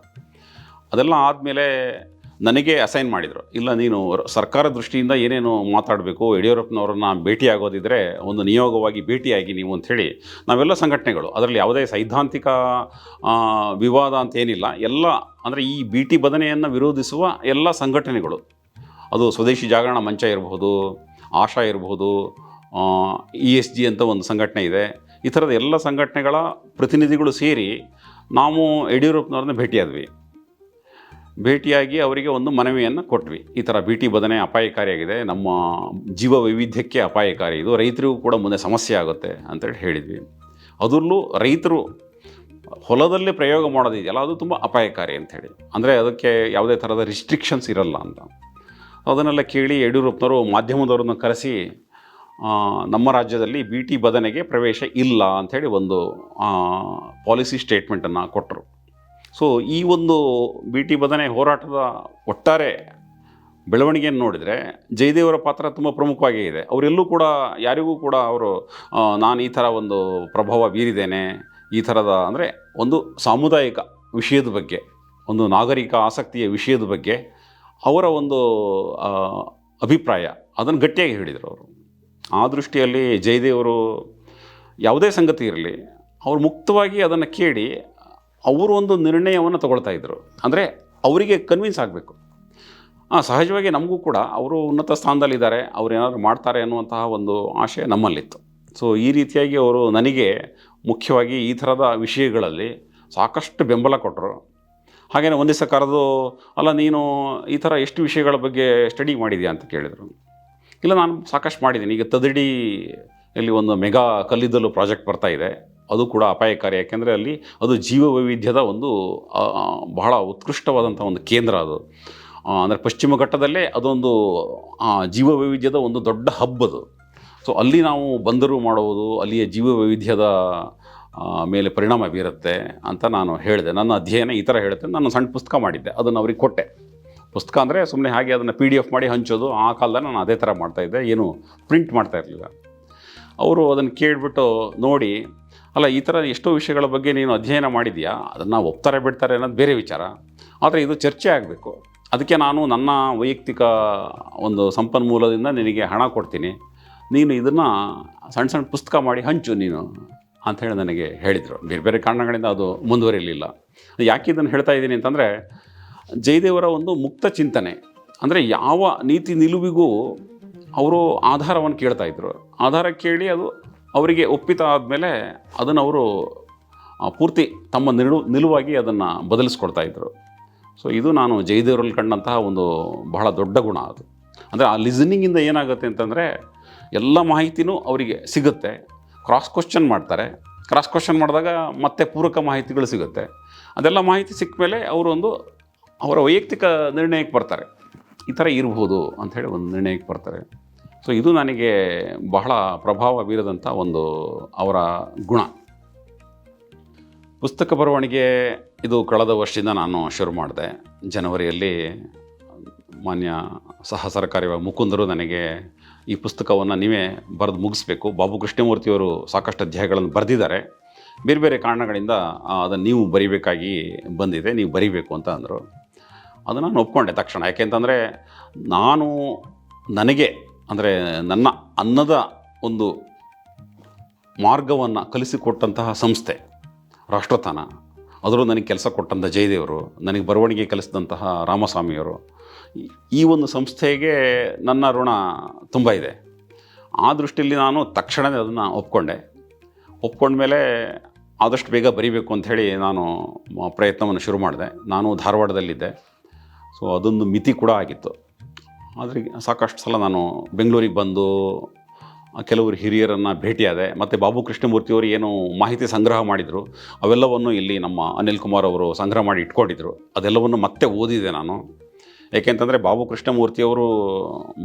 ಅದೆಲ್ಲ ಆದಮೇಲೆ ನನಗೆ ಅಸೈನ್ ಮಾಡಿದರು, ಇಲ್ಲ, ನೀನು ಸರ್ಕಾರ ದೃಷ್ಟಿಯಿಂದ ಏನೇನು ಮಾತಾಡಬೇಕು, ಯಡಿಯೂರಪ್ಪನವ್ರನ್ನ ಭೇಟಿಯಾಗೋದಿದ್ದರೆ ಒಂದು ನಿಯೋಗವಾಗಿ ಭೇಟಿಯಾಗಿ ನೀವು ಅಂಥೇಳಿ ನಾವೆಲ್ಲ ಸಂಘಟನೆಗಳು, ಅದರಲ್ಲಿ ಯಾವುದೇ ಸೈದ್ಧಾಂತಿಕ ವಿವಾದ ಅಂತ ಏನಿಲ್ಲ, ಎಲ್ಲ ಅಂದರೆ ಈ BT ಬದನೆಯನ್ನು ವಿರೋಧಿಸುವ ಎಲ್ಲ ಸಂಘಟನೆಗಳು, ಅದು ಸ್ವದೇಶಿ ಜಾಗರಣ ಮಂಚ ಇರಬಹುದು, ಆಶಾ ಇರಬಹುದು, ESG ಅಂತ ಒಂದು ಸಂಘಟನೆ ಇದೆ, ಈ ಥರದ ಎಲ್ಲ ಸಂಘಟನೆಗಳ ಪ್ರತಿನಿಧಿಗಳು ಸೇರಿ ನಾವು ಯಡಿಯೂರಪ್ಪನವ್ರನ್ನ ಭೇಟಿಯಾದ್ವಿ. ಭೇಟಿಯಾಗಿ ಅವರಿಗೆ ಒಂದು ಮನವಿಯನ್ನು ಕೊಟ್ವಿ. ಈ ಥರ ಬಿ ಟಿ ಬದನೆ ಅಪಾಯಕಾರಿಯಾಗಿದೆ, ನಮ್ಮ ಜೀವ ವೈವಿಧ್ಯಕ್ಕೆ ಅಪಾಯಕಾರಿ, ಇದು ರೈತರಿಗೂ ಕೂಡ ಮುಂದೆ ಸಮಸ್ಯೆ ಆಗುತ್ತೆ ಅಂತೇಳಿ ಹೇಳಿದ್ವಿ. ಅದರಲ್ಲೂ ರೈತರು ಹೊಲದಲ್ಲೇ ಪ್ರಯೋಗ ಮಾಡೋದಿದೆಯಲ್ಲ ಅದು ತುಂಬ ಅಪಾಯಕಾರಿ ಅಂಥೇಳಿ, ಅಂದರೆ ಅದಕ್ಕೆ ಯಾವುದೇ ಥರದ ರಿಸ್ಟ್ರಿಕ್ಷನ್ಸ್ ಇರಲ್ಲ ಅಂತ. ಅದನ್ನೆಲ್ಲ ಕೇಳಿ ಯಡಿಯೂರಪ್ಪನವರು ಮಾಧ್ಯಮದವ್ರನ್ನ ಕರೆಸಿ ನಮ್ಮ ರಾಜ್ಯದಲ್ಲಿ ಬಿ ಟಿ ಬದನೆಗೆ ಪ್ರವೇಶ ಇಲ್ಲ ಅಂಥೇಳಿ ಒಂದು ಪಾಲಿಸಿ ಸ್ಟೇಟ್ಮೆಂಟನ್ನು ಕೊಟ್ಟರು. ಸೊ ಈ ಒಂದು ಬಿ ಟಿ ಬದನೆ ಹೋರಾಟದ ಒಟ್ಟಾರೆ ಬೆಳವಣಿಗೆಯನ್ನು ನೋಡಿದರೆ ಜಯದೇವರ ಪಾತ್ರ ತುಂಬ ಪ್ರಮುಖವಾಗೇ ಇದೆ. ಅವರೆಲ್ಲೂ ಕೂಡ ಯಾರಿಗೂ ಕೂಡ ಅವರು ನಾನು ಈ ಥರ ಒಂದು ಪ್ರಭಾವ ಬೀರಿದ್ದೇನೆ, ಈ ಥರದ ಅಂದರೆ ಒಂದು ಸಾಮುದಾಯಿಕ ವಿಷಯದ ಬಗ್ಗೆ, ಒಂದು ನಾಗರಿಕ ಆಸಕ್ತಿಯ ವಿಷಯದ ಬಗ್ಗೆ ಅವರ ಒಂದು ಅಭಿಪ್ರಾಯ ಅದನ್ನು ಗಟ್ಟಿಯಾಗಿ ಹೇಳಿದರು ಅವರು. ಆ ದೃಷ್ಟಿಯಲ್ಲಿ ಜಯದೇವರು ಯಾವುದೇ ಸಂಗತಿ ಇರಲಿ ಅವರು ಮುಕ್ತವಾಗಿ ಅದನ್ನು ಕೇಳಿ ಅವರು ಒಂದು ನಿರ್ಣಯವನ್ನು ತಗೊಳ್ತಾಯಿದ್ರು. ಅಂದರೆ ಅವರಿಗೆ ಕನ್ವಿನ್ಸ್ ಆಗಬೇಕು. ಸಹಜವಾಗಿ ನಮಗೂ ಕೂಡ ಅವರು ಉನ್ನತ ಸ್ಥಾನದಲ್ಲಿದ್ದಾರೆ, ಅವ್ರು ಏನಾದರೂ ಮಾಡ್ತಾರೆ ಅನ್ನುವಂತಹ ಒಂದು ಆಶಯ ನಮ್ಮಲ್ಲಿತ್ತು. ಸೊ ಈ ರೀತಿಯಾಗಿ ಅವರು ನನಗೆ ಮುಖ್ಯವಾಗಿ ಈ ಥರದ ವಿಷಯಗಳಲ್ಲಿ ಸಾಕಷ್ಟು ಬೆಂಬಲ ಕೊಟ್ಟರು. ಹಾಗೆಯೇ ಒಂದು ದಿವಸ ಕರೆದು, ಅಲ್ಲ ನೀನು ಈ ಥರ ಎಷ್ಟು ವಿಷಯಗಳ ಬಗ್ಗೆ ಸ್ಟಡಿ ಮಾಡಿದೆಯಾ ಅಂತ ಕೇಳಿದರು. ಇಲ್ಲ, ನಾನು ಸಾಕಷ್ಟು ಮಾಡಿದ್ದೀನಿ. ಈಗ ತದಡಿಯಲ್ಲಿ ಒಂದು ಮೆಗಾ ಕಲ್ಲಿದ್ದಲು ಪ್ರಾಜೆಕ್ಟ್ ಬರ್ತಾಯಿದೆ, ಅದು ಕೂಡ ಅಪಾಯಕಾರಿ. ಯಾಕೆಂದರೆ ಅಲ್ಲಿ ಅದು ಜೀವ ವೈವಿಧ್ಯದ ಒಂದು ಬಹಳ ಉತ್ಕೃಷ್ಟವಾದಂಥ ಒಂದು ಕೇಂದ್ರ ಅದು. ಅಂದರೆ ಪಶ್ಚಿಮ ಘಟ್ಟದಲ್ಲೇ ಅದೊಂದು ಜೀವ ವೈವಿಧ್ಯದ ಒಂದು ದೊಡ್ಡ ಹಬ್ ಅದು. ಸೊ ಅಲ್ಲಿ ನಾವು ಬಂದರು ಮಾಡುವುದು ಅಲ್ಲಿಯ ಜೀವ ವೈವಿಧ್ಯದ ಮೇಲೆ ಪರಿಣಾಮ ಬೀರುತ್ತೆ ಅಂತ ನಾನು ಹೇಳಿದೆ. ನನ್ನ ಅಧ್ಯಯನ ಈ ಥರ ಹೇಳುತ್ತೆ. ನಾನು ಸಣ್ಣ ಪುಸ್ತಕ ಮಾಡಿದ್ದೆ, ಅದನ್ನು ಅವ್ರಿಗೆ ಕೊಟ್ಟೆ. ಪುಸ್ತಕ ಅಂದರೆ ಸುಮ್ಮನೆ ಹಾಗೆ ಅದನ್ನು PDF ಮಾಡಿ ಹಂಚೋದು. ಆ ಕಾಲದಲ್ಲಿ ನಾನು ಅದೇ ಥರ ಮಾಡ್ತಾಯಿದ್ದೆ, ಏನು ಪ್ರಿಂಟ್ ಮಾಡ್ತಾ ಇರಲಿಲ್ಲ. ಅವರು ಅದನ್ನು ಕೇಳಿಬಿಟ್ಟು ನೋಡಿ, ಅಲ್ಲ ಈ ಥರ ಎಷ್ಟೋ ವಿಷಯಗಳ ಬಗ್ಗೆ ನೀನು ಅಧ್ಯಯನ ಮಾಡಿದೆಯಾ, ಅದನ್ನು ಒಪ್ತಾರೆ ಬಿಡ್ತಾರೆ ಅನ್ನೋದು ಬೇರೆ ವಿಚಾರ, ಆದರೆ ಇದು ಚರ್ಚೆ ಆಗಬೇಕು. ಅದಕ್ಕೆ ನಾನು ನನ್ನ ವೈಯಕ್ತಿಕ ಒಂದು ಸಂಪನ್ಮೂಲದಿಂದ ನಿನಗೆ ಹಣ ಕೊಡ್ತೀನಿ, ನೀನು ಇದನ್ನು ಸಣ್ಣ ಸಣ್ಣ ಪುಸ್ತಕ ಮಾಡಿ ಹಂಚು ನೀನು ಅಂಥೇಳಿ ನನಗೆ ಹೇಳಿದರು. ಬೇರೆ ಬೇರೆ ಕಾರಣಗಳಿಂದ ಅದು ಮುಂದುವರಿಲಿಲ್ಲ. ಯಾಕೆ ಇದನ್ನು ಹೇಳ್ತಾ ಇದ್ದೀನಿ ಅಂತಂದರೆ, ಜಯದೇವರ ಒಂದು ಮುಕ್ತ ಚಿಂತನೆ, ಅಂದರೆ ಯಾವ ನೀತಿ ನಿಲುವಿಗೂ ಅವರು ಆಧಾರವನ್ನು ಕೇಳ್ತಾಯಿದ್ರು. ಆಧಾರ ಕೇಳಿ ಅದು ಅವರಿಗೆ ಒಪ್ಪಿತ ಆದಮೇಲೆ ಅದನ್ನು ಅವರು ಪೂರ್ತಿ ತಮ್ಮ ನಿಲುವಾಗಿ ಅದನ್ನು ಬದಲಿಸ್ಕೊಡ್ತಾಯಿದ್ರು. ಸೊ ಇದು ನಾನು ಜಯದೇವರಲ್ಲಿ ಕಂಡಂತಹ ಒಂದು ಬಹಳ ದೊಡ್ಡ ಗುಣ ಅದು. ಅಂದರೆ ಆ ಲಿಸನಿಂಗಿಂದ ಏನಾಗುತ್ತೆ ಅಂತಂದರೆ ಎಲ್ಲ ಮಾಹಿತಿನೂ ಅವರಿಗೆ ಸಿಗುತ್ತೆ. ಕ್ರಾಸ್ ಕ್ವಶ್ಚನ್ ಮಾಡ್ತಾರೆ. ಕ್ರಾಸ್ ಕ್ವಶ್ಚನ್ ಮಾಡಿದಾಗ ಮತ್ತೆ ಪೂರಕ ಮಾಹಿತಿಗಳು ಸಿಗುತ್ತೆ. ಅದೆಲ್ಲ ಮಾಹಿತಿ ಸಿಕ್ಕ ಮೇಲೆ ಅವರು ಒಂದು ಅವರ ವೈಯಕ್ತಿಕ ನಿರ್ಣಯಕ್ಕೆ ಬರ್ತಾರೆ, ಈ ಥರ ಇರ್ಬೋದು ಅಂಥೇಳಿ ಒಂದು ನಿರ್ಣಯಕ್ಕೆ ಬರ್ತಾರೆ. ಸೊ ಇದು ನನಗೆ ಬಹಳ ಪ್ರಭಾವ ಬೀರದಂಥ ಒಂದು ಅವರ ಗುಣ. ಪುಸ್ತಕ ಬರವಣಿಗೆ ಇದು ಕಳೆದ ವರ್ಷದಿಂದ ನಾನು ಶುರು ಮಾಡಿದೆ. ಜನವರಿಯಲ್ಲಿ ಮಾನ್ಯ ಸಹ ಸರ್ಕಾರಿ ಮುಕುಂದರು ನನಗೆ ಈ ಪುಸ್ತಕವನ್ನು ನೀವೇ ಬರೆದು ಮುಗಿಸ್ಬೇಕು, ಬಾಬು ಕೃಷ್ಣಮೂರ್ತಿಯವರು ಸಾಕಷ್ಟು ಅಧ್ಯಾಯಗಳನ್ನು ಬರೆದಿದ್ದಾರೆ, ಬೇರೆ ಬೇರೆ ಕಾರಣಗಳಿಂದ ಅದನ್ನು ನೀವು ಬರಿಬೇಕಾಗಿ ಬಂದಿದೆ, ನೀವು ಬರಿಬೇಕು ಅಂತ ಅಂದರು. ಅದನ್ನು ನಾನು ಒಪ್ಕೊಂಡೆ ತಕ್ಷಣ. ಯಾಕೆಂತಂದರೆ ನನಗೆ ಅಂದರೆ ನನ್ನ ಅನ್ನದ ಒಂದು ಮಾರ್ಗವನ್ನು ಕಲಿಸಿಕೊಟ್ಟಂತಹ ಸಂಸ್ಥೆ ರಾಷ್ಟ್ರತಾನ, ಅದರಲ್ಲೂ ನನಗೆ ಕೆಲಸ ಕೊಟ್ಟಂಥ ಜಯದೇವರು, ನನಗೆ ಬರವಣಿಗೆ ಕಲಿಸಿದಂತಹ ರಾಮಸ್ವಾಮಿಯವರು, ಈ ಒಂದು ಸಂಸ್ಥೆಗೆ ನನ್ನ ಋಣ ತುಂಬ ಇದೆ. ಆ ದೃಷ್ಟಿಯಲ್ಲಿ ನಾನು ತಕ್ಷಣವೇ ಅದನ್ನು ಒಪ್ಕೊಂಡ್ಮೇಲೆ ಆದಷ್ಟು ಬೇಗ ಬರೀಬೇಕು ಅಂಥೇಳಿ ನಾನು ಪ್ರಯತ್ನವನ್ನು ಶುರು ಮಾಡಿದೆ. ನಾನು ಧಾರವಾಡದಲ್ಲಿದ್ದೆ, ಸೊ ಅದೊಂದು ಮಿತಿ ಕೂಡ ಆಗಿತ್ತು. ಆದರೆ ಸಾಕಷ್ಟು ಸಲ ನಾನು ಬೆಂಗಳೂರಿಗೆ ಬಂದು ಕೆಲವರು ಹಿರಿಯರನ್ನು ಭೇಟಿಯಾದೆ. ಮತ್ತು ಬಾಬು ಕೃಷ್ಣಮೂರ್ತಿಯವರು ಏನು ಮಾಹಿತಿ ಸಂಗ್ರಹ ಮಾಡಿದರು ಅವೆಲ್ಲವನ್ನು ಇಲ್ಲಿ ನಮ್ಮ ಅನಿಲ್ ಕುಮಾರ್ ಅವರು ಸಂಗ್ರಹ ಮಾಡಿ ಇಟ್ಕೊಂಡಿದ್ರು. ಅದೆಲ್ಲವನ್ನು ಮತ್ತೆ ಓದಿದೆ ನಾನು. ಏಕೆಂತಂದರೆ ಬಾಬು ಕೃಷ್ಣಮೂರ್ತಿಯವರು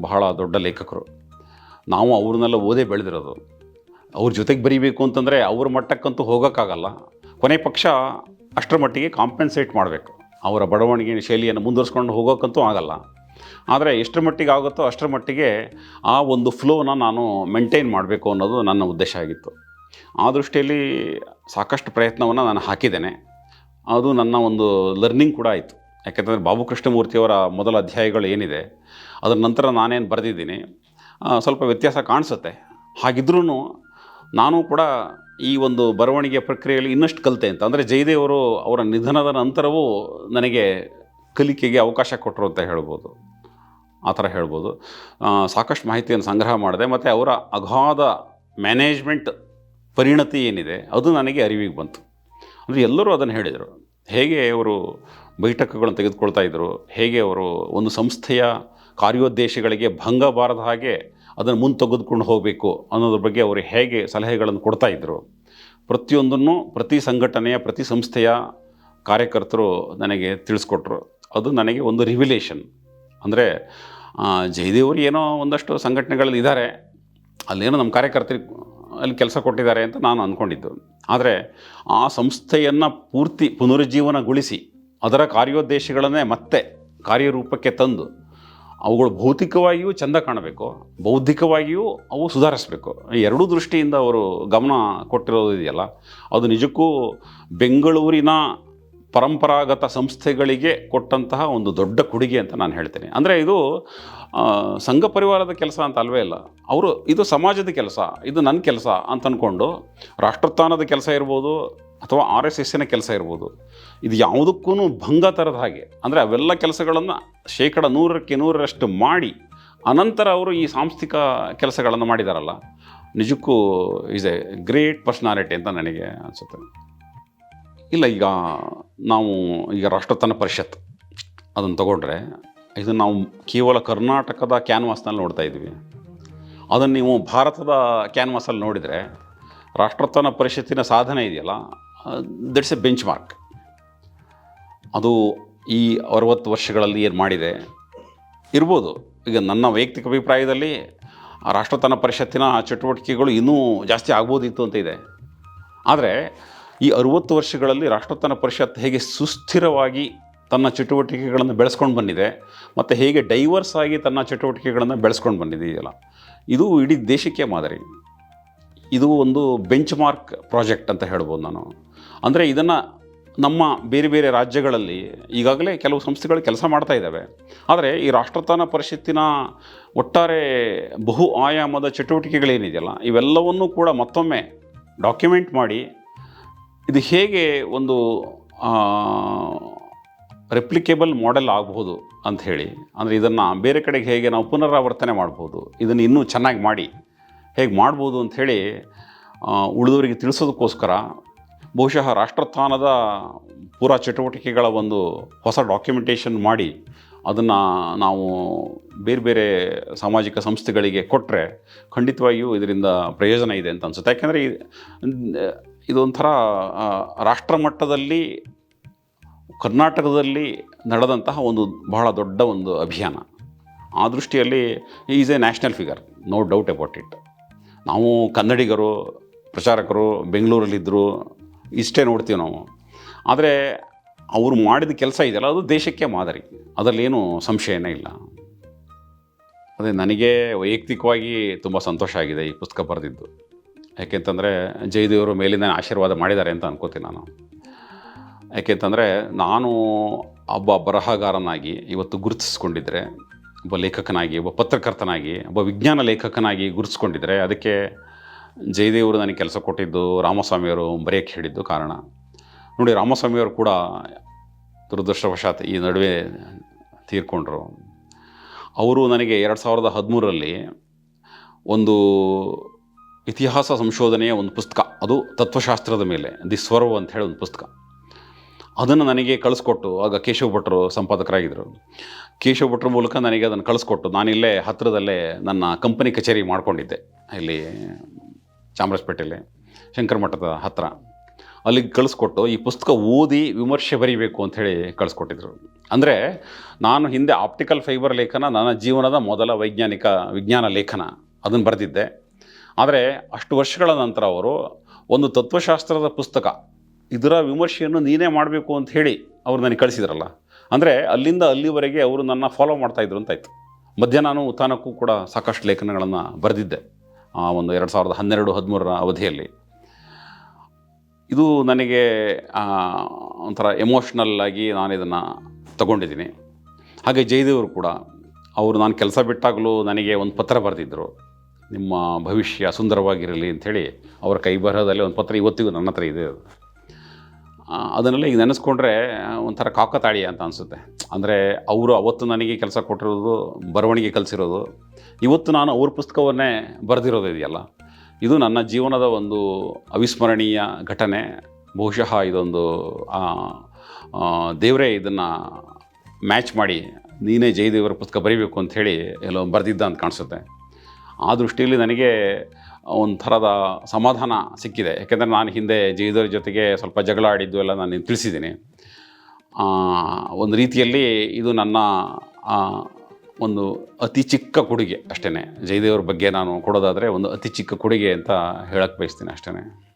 ಬಹಳ ದೊಡ್ಡ ಲೇಖಕರು. ನಾವು ಅವ್ರನ್ನೆಲ್ಲ ಓದೇ ಬೆಳೆದಿರೋದು. ಅವ್ರ ಜೊತೆಗೆ ಬರೀಬೇಕು ಅಂತಂದರೆ ಅವ್ರ ಮಟ್ಟಕ್ಕಂತೂ ಹೋಗೋಕ್ಕಾಗಲ್ಲ. ಕೊನೆ ಪಕ್ಷ ಅಷ್ಟರ ಮಟ್ಟಿಗೆ ಕಾಂಪೆನ್ಸೇಟ್ ಮಾಡಬೇಕು. ಅವರ ಬರವಣಿಗೆ ಶೈಲಿಯನ್ನು ಮುಂದುವರಿಸ್ಕೊಂಡು ಹೋಗೋಕ್ಕಂತೂ ಆಗಲ್ಲ. ಆದರೆ ಎಷ್ಟರ ಮಟ್ಟಿಗೆ ಆಗುತ್ತೋ ಅಷ್ಟರ ಮಟ್ಟಿಗೆ ಆ ಒಂದು ಫ್ಲೋನ ನಾನು ಮೇಂಟೈನ್ ಮಾಡಬೇಕು ಅನ್ನೋದು ನನ್ನ ಉದ್ದೇಶ ಆಗಿತ್ತು. ಆ ದೃಷ್ಟಿಯಲ್ಲಿ ಸಾಕಷ್ಟು ಪ್ರಯತ್ನವನ್ನು ನಾನು ಹಾಕಿದ್ದೇನೆ. ಅದು ನನ್ನ ಒಂದು ಲರ್ನಿಂಗ್ ಕೂಡ ಆಯಿತು. ಯಾಕೆಂತಂದರೆ ಬಾಬು ಕೃಷ್ಣಮೂರ್ತಿಯವರ ಮೊದಲ ಅಧ್ಯಾಯಗಳು ಏನಿದೆ ಅದರ ನಂತರ ನಾನೇನು ಬರೆದಿದ್ದೀನಿ ಸ್ವಲ್ಪ ವ್ಯತ್ಯಾಸ ಕಾಣಿಸುತ್ತೆ. ಹಾಗಿದ್ರೂ ನಾನು ಕೂಡ ಈ ಒಂದು ಬರವಣಿಗೆ ಪ್ರಕ್ರಿಯೆಯಲ್ಲಿ ಇನ್ನಷ್ಟು ಕಲಿತೆ ಅಂತ. ಅಂದರೆ ಜಯದೇವರು ಅವರ ನಿಧನದ ನಂತರವೂ ನನಗೆ ಕಲಿಕೆಗೆ ಅವಕಾಶ ಕೊಟ್ಟರು ಅಂತ ಹೇಳ್ಬೋದು, ಆ ಥರ ಹೇಳ್ಬೋದು. ಸಾಕಷ್ಟು ಮಾಹಿತಿಯನ್ನು ಸಂಗ್ರಹ ಮಾಡಿದೆ. ಮತ್ತು ಅವರ ಅಗಾಧ ಮ್ಯಾನೇಜ್ಮೆಂಟ್ ಪರಿಣತಿ ಏನಿದೆ ಅದು ನನಗೆ ಅರಿವಿಗೆ ಬಂತು. ಅಂದರೆ ಎಲ್ಲರೂ ಅದನ್ನು ಹೇಳಿದರು. ಹೇಗೆ ಅವರು ಬೈಠಕಗಳನ್ನು ತೆಗೆದುಕೊಳ್ತಾ ಇದ್ದರು, ಹೇಗೆ ಅವರು ಒಂದು ಸಂಸ್ಥೆಯ ಕಾರ್ಯೋದ್ದೇಶಗಳಿಗೆ ಭಂಗ ಬಾರದ ಹಾಗೆ ಅದನ್ನು ಮುಂದೆ ತೆಗೆದುಕೊಂಡು ಹೋಗಬೇಕು ಅನ್ನೋದ್ರ ಬಗ್ಗೆ ಅವರು ಹೇಗೆ ಸಲಹೆಗಳನ್ನು ಕೊಡ್ತಾ ಇದ್ದರು, ಪ್ರತಿಯೊಂದನ್ನು ಪ್ರತಿ ಸಂಘಟನೆಯ ಪ್ರತಿ ಸಂಸ್ಥೆಯ ಕಾರ್ಯಕರ್ತರು ನನಗೆ ತಿಳಿಸ್ಕೊಟ್ರು. ಅದು ನನಗೆ ಒಂದು ರಿವಿಲೇಷನ್. ಅಂದರೆ ಜಯದೇವರು ಏನೋ ಒಂದಷ್ಟು ಸಂಘಟನೆಗಳಲ್ಲಿ ಇದ್ದಾರೆ, ಅಲ್ಲೇನೋ ನಮ್ಮ ಕಾರ್ಯಕರ್ತರಿಗೆ ಅಲ್ಲಿ ಕೆಲಸ ಕೊಟ್ಟಿದ್ದಾರೆ ಅಂತ ನಾನು ಅಂದ್ಕೊಂಡಿದ್ದು. ಆದರೆ ಆ ಸಂಸ್ಥೆಯನ್ನು ಪೂರ್ತಿ ಪುನರುಜ್ಜೀವನಗೊಳಿಸಿ ಅದರ ಕಾರ್ಯೋದ್ದೇಶಗಳನ್ನೇ ಮತ್ತೆ ಕಾರ್ಯರೂಪಕ್ಕೆ ತಂದು ಅವುಗಳು ಭೌತಿಕವಾಗಿಯೂ ಚೆಂದ ಕಾಣಬೇಕು, ಬೌದ್ಧಿಕವಾಗಿಯೂ ಅವು ಸುಧಾರಿಸಬೇಕು. ಎರಡೂ ದೃಷ್ಟಿಯಿಂದ ಅವರು ಗಮನ ಕೊಟ್ಟಿರೋದು ಇದೆಯಲ್ಲ, ಅದು ನಿಜಕ್ಕೂ ಬೆಂಗಳೂರಿನ ಪರಂಪರಾಗತ ಸಂಸ್ಥೆಗಳಿಗೆ ಕೊಟ್ಟಂತಹ ಒಂದು ದೊಡ್ಡ ಕೊಡುಗೆ ಅಂತ ನಾನು ಹೇಳ್ತೇನೆ. ಅಂದರೆ ಇದು ಸಂಘ ಪರಿವಾರದ ಕೆಲಸ ಅಂತ ಅಲ್ವೇ ಇಲ್ಲ, ಅವರು ಇದು ಸಮಾಜದ ಕೆಲಸ, ಇದು ನನ್ನ ಕೆಲಸ ಅಂತ ಅಂದ್ಕೊಂಡು ರಾಷ್ಟ್ರೋತ್ಥಾನದ ಕೆಲಸ ಇರ್ಬೋದು ಅಥವಾ RSSನ ಕೆಲಸ ಇರ್ಬೋದು, ಇದು ಯಾವುದಕ್ಕೂ ಭಂಗ ತರದ ಹಾಗೆ, ಅಂದರೆ ಅವೆಲ್ಲ ಕೆಲಸಗಳನ್ನು 100% ಮಾಡಿ ಅನಂತರ ಅವರು ಈ ಸಾಂಸ್ಥಿಕ ಕೆಲಸಗಳನ್ನು ಮಾಡಿದಾರಲ್ಲ, ನಿಜಕ್ಕೂ ಈಸ್ ಎ ಗ್ರೇಟ್ ಪರ್ಸ್ನಾಲಿಟಿ ಅಂತ ನನಗೆ ಅನಿಸುತ್ತೆ. ಇಲ್ಲ, ಈಗ ರಾಷ್ಟ್ರೋತ್ಥಾನ ಪರಿಷತ್ ಅದನ್ನು ತಗೊಂಡ್ರೆ ಇದು ನಾವು ಕೇವಲ ಕರ್ನಾಟಕದ ಕ್ಯಾನ್ವಾಸ್ನಲ್ಲಿ ನೋಡ್ತಾ ಇದ್ವಿ. ಅದನ್ನು ನೀವು ಭಾರತದ ಕ್ಯಾನ್ವಾಸಲ್ಲಿ ನೋಡಿದರೆ ರಾಷ್ಟ್ರೋತ್ಥಾನ ಪರಿಷತ್ತಿನ ಸಾಧನೆ ಇದೆಯಲ್ಲ, ದಟ್ಸ್ ಎ ಬೆಂಚ್ ಮಾರ್ಕ್. ಅದು ಈ 60 ವರ್ಷಗಳಲ್ಲಿ ಏನು ಮಾಡಿದೆ ಇರ್ಬೋದು. ಈಗ ನನ್ನ ವೈಯಕ್ತಿಕ ಅಭಿಪ್ರಾಯದಲ್ಲಿ ರಾಷ್ಟ್ರೋತ್ಥಾನ ಪರಿಷತ್ತಿನ ಚಟುವಟಿಕೆಗಳು ಇನ್ನೂ ಜಾಸ್ತಿ ಆಗ್ಬೋದಿತ್ತು ಅಂತ ಇದೆ. ಆದರೆ ಈ 60 ವರ್ಷಗಳಲ್ಲಿ ರಾಷ್ಟ್ರೋತ್ಥಾನ ಪರಿಷತ್ ಹೇಗೆ ಸುಸ್ಥಿರವಾಗಿ ತನ್ನ ಚಟುವಟಿಕೆಗಳನ್ನು ಬೆಳೆಸ್ಕೊಂಡು ಬಂದಿದೆ ಮತ್ತು ಹೇಗೆ ಡೈವರ್ಸ್ ಆಗಿ ತನ್ನ ಚಟುವಟಿಕೆಗಳನ್ನು ಬೆಳೆಸ್ಕೊಂಡು ಬಂದಿದೆಯಲ್ಲ, ಇದು ಇಡೀ ದೇಶಕ್ಕೆ ಮಾದರಿ. ಇದು ಒಂದು ಬೆಂಚ್ ಮಾರ್ಕ್ ಪ್ರಾಜೆಕ್ಟ್ ಅಂತ ಹೇಳ್ಬೋದು ನಾನು. ಅಂದರೆ ಇದನ್ನು ನಮ್ಮ ಬೇರೆ ಬೇರೆ ರಾಜ್ಯಗಳಲ್ಲಿ ಈಗಾಗಲೇ ಕೆಲವು ಸಂಸ್ಥೆಗಳು ಕೆಲಸ ಮಾಡ್ತಾ ಇದ್ದಾವೆ. ಆದರೆ ಈ ರಾಷ್ಟ್ರೋತ್ಥಾನ ಪರಿಷತ್ತಿನ ಒಟ್ಟಾರೆ ಬಹು ಆಯಾಮದ ಚಟುವಟಿಕೆಗಳೇನಿದೆಯಲ್ಲ, ಇವೆಲ್ಲವನ್ನೂ ಕೂಡ ಮತ್ತೊಮ್ಮೆ ಡಾಕ್ಯುಮೆಂಟ್ ಮಾಡಿ ಇದು ಹೇಗೆ ಒಂದು ರೆಪ್ಲಿಕೇಬಲ್ ಮಾಡೆಲ್ ಆಗಬಹುದು ಅಂಥೇಳಿ, ಅಂದರೆ ಇದನ್ನು ಬೇರೆ ಕಡೆಗೆ ಹೇಗೆ ನಾವು ಪುನರಾವರ್ತನೆ ಮಾಡ್ಬೋದು, ಇದನ್ನು ಇನ್ನೂ ಚೆನ್ನಾಗಿ ಮಾಡಿ ಹೇಗೆ ಮಾಡ್ಬೋದು ಅಂಥೇಳಿ ಉಳಿದವರಿಗೆ ತಿಳಿಸೋದಕ್ಕೋಸ್ಕರ ಬಹುಶಃ ರಾಷ್ಟ್ರೋತ್ಥಾನದ ಪೂರಾ ಚಟುವಟಿಕೆಗಳ ಒಂದು ಹೊಸ ಡಾಕ್ಯುಮೆಂಟೇಷನ್ ಮಾಡಿ ಅದನ್ನು ನಾವು ಬೇರೆ ಬೇರೆ ಸಾಮಾಜಿಕ ಸಂಸ್ಥೆಗಳಿಗೆ ಕೊಟ್ಟರೆ ಖಂಡಿತವಾಗಿಯೂ ಇದರಿಂದ ಪ್ರಯೋಜನ ಇದೆ ಅಂತ ಅನಿಸುತ್ತೆ. ಯಾಕೆಂದರೆ ಇದೊಂಥರ ರಾಷ್ಟ್ರ ಮಟ್ಟದಲ್ಲಿ ಕರ್ನಾಟಕದಲ್ಲಿ ನಡೆದಂತಹ ಒಂದು ಬಹಳ ದೊಡ್ಡ ಒಂದು ಅಭಿಯಾನ. ಆ ದೃಷ್ಟಿಯಲ್ಲಿ is a national figure, no doubt about it. ನಾವು ಕನ್ನಡಿಗರು, ಪ್ರಚಾರಕರು ಬೆಂಗಳೂರಲ್ಲಿದ್ದರು ಇಷ್ಟೇ ನೋಡ್ತೀವಿ ನಾವು. ಆದರೆ ಅವರು ಮಾಡಿದ ಕೆಲಸ ಇದೆಯಲ್ಲ, ಅದು ದೇಶಕ್ಕೆ ಮಾದರಿ, ಅದರಲ್ಲೇನು ಸಂಶಯನೇ ಇಲ್ಲ. ಅದೇ ನನಗೆ ವೈಯಕ್ತಿಕವಾಗಿ ತುಂಬ ಸಂತೋಷ ಆಗಿದೆ ಈ ಪುಸ್ತಕ ಬರೆದಿದ್ದು. ಯಾಕೆಂತಂದರೆ ಜಯದೇವರು ಮೇಲಿಂದ ಆಶೀರ್ವಾದ ಮಾಡಿದ್ದಾರೆ ಅಂತ ಅನ್ಕೋತೀನಿ ನಾನು. ಯಾಕೆಂತಂದರೆ ನಾನು ಒಬ್ಬ ಬರಹಗಾರನಾಗಿ ಇವತ್ತು ಗುರುತಿಸ್ಕೊಂಡಿದ್ದರೆ, ಒಬ್ಬ ಲೇಖಕನಾಗಿ, ಒಬ್ಬ ಪತ್ರಕರ್ತನಾಗಿ, ಒಬ್ಬ ವಿಜ್ಞಾನ ಲೇಖಕನಾಗಿ ಗುರುತಿಸ್ಕೊಂಡಿದ್ದರೆ ಅದಕ್ಕೆ ಜಯದೇವರು ನನಗೆ ಕೆಲಸ ಕೊಟ್ಟಿದ್ದು, ರಾಮಸ್ವಾಮಿಯವರು ಬರೆಯೋಕ್ಕೆ ಹೇಳಿದ್ದು ಕಾರಣ. ನೋಡಿ, ರಾಮಸ್ವಾಮಿಯವರು ಕೂಡ ದುರದೃಷ್ಟವಶಾತ್ ಈ ನಡುವೆ ತೀರ್ಕೊಂಡ್ರು. ಅವರು ನನಗೆ 2013ರಲ್ಲಿ ಒಂದು ಇತಿಹಾಸ ಸಂಶೋಧನೆಯ ಒಂದು ಪುಸ್ತಕ, ಅದು ತತ್ವಶಾಸ್ತ್ರದ ಮೇಲೆ, ದಿ ಸ್ವರ್ವ್ ಅಂತ ಹೇಳಿ ಒಂದು ಪುಸ್ತಕ, ಅದನ್ನು ನನಗೆ ಕಳಿಸ್ಕೊಟ್ಟು, ಆಗ ಕೇಶವ ಭಟ್ರು ಸಂಪಾದಕರಾಗಿದ್ದರು. ಕೇಶವ ಭಟ್ರ ಮೂಲಕ ನನಗೆ ಅದನ್ನು ಕಳಿಸ್ಕೊಟ್ಟು, ನಾನಿಲ್ಲೇ ಹತ್ತಿರದಲ್ಲೇ ನನ್ನ ಕಂಪನಿ ಕಚೇರಿ ಮಾಡ್ಕೊಂಡಿದ್ದೆ, ಇಲ್ಲಿ ಚಾಮರಾಜಪೇಟೆಯಲ್ಲಿ ಶಂಕರ ಮಠದ ಹತ್ತಿರ. ಅಲ್ಲಿಗೆ ಕಳಿಸ್ಕೊಟ್ಟು ಈ ಪುಸ್ತಕ ಓದಿ ವಿಮರ್ಶೆ ಬರೀಬೇಕು ಅಂಥೇಳಿ ಕಳಿಸ್ಕೊಟ್ಟಿದ್ರು. ಅಂದರೆ ನಾನು ಹಿಂದೆ ಆಪ್ಟಿಕಲ್ ಫೈಬರ್ ಲೇಖನ ನನ್ನ ಜೀವನದ ಮೊದಲ ವಿಜ್ಞಾನ ಲೇಖನ ಅದನ್ನು ಬರೆದಿದ್ದೆ. ಆದರೆ ಅಷ್ಟು ವರ್ಷಗಳ ನಂತರ ಅವರು ಒಂದು ತತ್ವಶಾಸ್ತ್ರದ ಪುಸ್ತಕ, ಇದರ ವಿಮರ್ಶೆಯನ್ನು ನೀನೇ ಮಾಡಬೇಕು ಅಂತ ಹೇಳಿ ಅವರು ನನಗೆ ಕಳಿಸಿದ್ರಲ್ಲ. ಅಂದರೆ ಅಲ್ಲಿಂದ ಅಲ್ಲಿವರೆಗೆ ಅವರು ನನ್ನ ಫಾಲೋ ಮಾಡ್ತಾಯಿದ್ರು ಅಂತಾಯಿತು. ಮಧ್ಯ ನಾನು ಉತ್ಥಾನಕ್ಕೂ ಕೂಡ ಸಾಕಷ್ಟು ಲೇಖನಗಳನ್ನು ಬರೆದಿದ್ದೆ ಒಂದು 2012-13 ಅವಧಿಯಲ್ಲಿ. ಇದು ನನಗೆ ಒಂಥರ ಎಮೋಷ್ನಲ್ ಆಗಿ ನಾನು ಇದನ್ನು ತಗೊಂಡಿದ್ದೀನಿ. ಹಾಗೆ ಜಯದೇವರು ಕೂಡ, ಅವರು ನಾನು ಕೆಲಸ ಬಿಟ್ಟಾಗಲೂ ನನಗೆ ಒಂದು ಪತ್ರ ಬರೆದಿದ್ದರು, ನಿಮ್ಮ ಭವಿಷ್ಯ ಸುಂದರವಾಗಿರಲಿ ಅಂಥೇಳಿ. ಅವರ ಕೈ ಬರಹದಲ್ಲಿ ಒಂದು ಪತ್ರ ಇವತ್ತಿಗೂ ನನ್ನ ಹತ್ರ ಇದೆ. ಅದನ್ನೆಲ್ಲ ಈಗ ನೆನೆಸ್ಕೊಂಡ್ರೆ ಒಂಥರ ಕಾಕತಾಳೀಯ ಅಂತ ಅನಿಸುತ್ತೆ. ಅಂದರೆ ಅವರು ಅವತ್ತು ನನಗೆ ಕೆಲಸ ಕೊಟ್ಟಿರೋದು, ಬರವಣಿಗೆ ಕಲಿಸಿರೋದು, ಇವತ್ತು ನಾನು ಅವ್ರ ಪುಸ್ತಕವನ್ನೇ ಬರೆದಿರೋದು ಇದೆಯಲ್ಲ, ಇದು ನನ್ನ ಜೀವನದ ಒಂದು ಅವಿಸ್ಮರಣೀಯ ಘಟನೆ. ಬಹುಶಃ ಇದೊಂದು ದೇವರೇ ಇದನ್ನು ಮ್ಯಾಚ್ ಮಾಡಿ ನೀನೇ ಜಯದೇವರ ಪುಸ್ತಕ ಬರೀಬೇಕು ಅಂಥೇಳಿ ಎಲ್ಲೋ ಬರೆದಿದ್ದ ಅಂತ ಕಾಣಿಸುತ್ತೆ. ಆ ದೃಷ್ಟಿಯಲ್ಲಿ ನನಗೆ ಒಂಥರದ ಸಮಾಧಾನ ಸಿಕ್ಕಿದೆ. ಯಾಕೆಂದರೆ ನಾನು ಹಿಂದೆ ಜಯದೇವರ ಜೊತೆಗೆ ಸ್ವಲ್ಪ ಜಗಳ ಆಡಿದ್ದು ಎಲ್ಲ ನಾನು ತಿಳಿಸಿದ್ದೀನಿ. ಒಂದು ರೀತಿಯಲ್ಲಿ ಇದು ನನ್ನ ಒಂದು ಅತಿ ಚಿಕ್ಕ ಕೊಡುಗೆ ಅಷ್ಟೇ. ಜಯದೇವ್ರ ಬಗ್ಗೆ ನಾನು ಕೊಡೋದಾದರೆ ಒಂದು ಅತಿ ಚಿಕ್ಕ ಕೊಡುಗೆ ಅಂತ ಹೇಳಕ್ಕೆ ಬಯಸ್ತೀನಿ ಅಷ್ಟೇ.